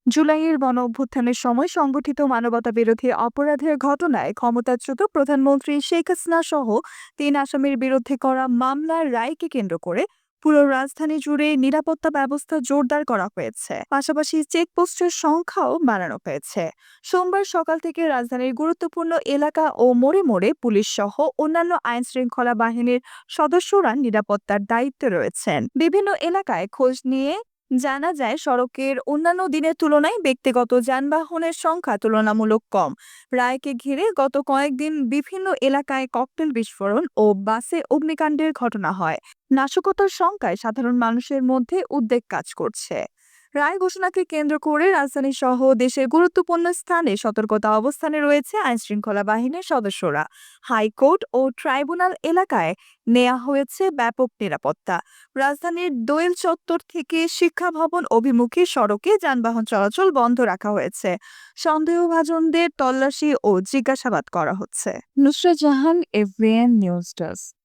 জুলাইয়ের গণঅভ্যুত্থানের সময় সংগঠিত মানবতাবিরোধী অপরাধের ঘটনায় ক্ষমতাচ্যুত প্রধানমন্ত্রী শেখ হাসিনা সহ ৩ আসামির বিরুদ্ধে করা মামলার রায়কে কেন্দ্র করে পুরো রাজধানী জুড়ে নিরাপত্তা ব্যবস্থা জোরদার করা হয়েছে। পাশাপাশি চেকপোস্টের সংখ্যাও বাড়ানো হয়েছে। সোমবার সকাল থেকে রাজধানীর গুরুত্বপূর্ণ এলাকা ও মোড়ে মোড়ে পুলিশ সহ অন্যান্য আইনশৃঙ্খলা বাহিনীর সদস্যরা নিরাপত্তার দায়িত্বে রয়েছেন। বিভিন্ন এলাকায় খোঁজ নিয়ে জানা যায় সড়কের অন্যান্য দিনের তুলনায় ব্যক্তিগত যানবাহনের সংখ্যা তুলনামূলক কম। রায়কে ঘিরে গত কয়েকদিন বিভিন্ন এলাকায় ককটেল বিস্ফোরণ ও বাসে অগ্নিকাণ্ডের ঘটনা হয়। নাশকতার সংখ্যায় সাধারণ মানুষের মধ্যে উদ্বেগ কাজ করছে। রায় ঘোষণাকে কেন্দ্র করে রাজধানী সহ দেশের গুরুত্বপূর্ণ স্থানে সতর্কতা অবস্থানে রয়েছে আইনশৃঙ্খলা বাহিনীর সদস্যরা। হাইকোর্ট ও ট্রাইব্যুনাল এলাকায় নেওয়া হয়েছে ব্যাপক নিরাপত্তা। রাজধানীর দোয়েল চত্বর থেকে শিক্ষা ভবন অভিমুখী সড়কে যানবাহন চলাচল বন্ধ রাখা হয়েছে। সন্দেহভাজনদের তল্লাশি ও জিজ্ঞাসাবাদ করা হচ্ছে। Nusrat Jahan, এফবিএন news desk.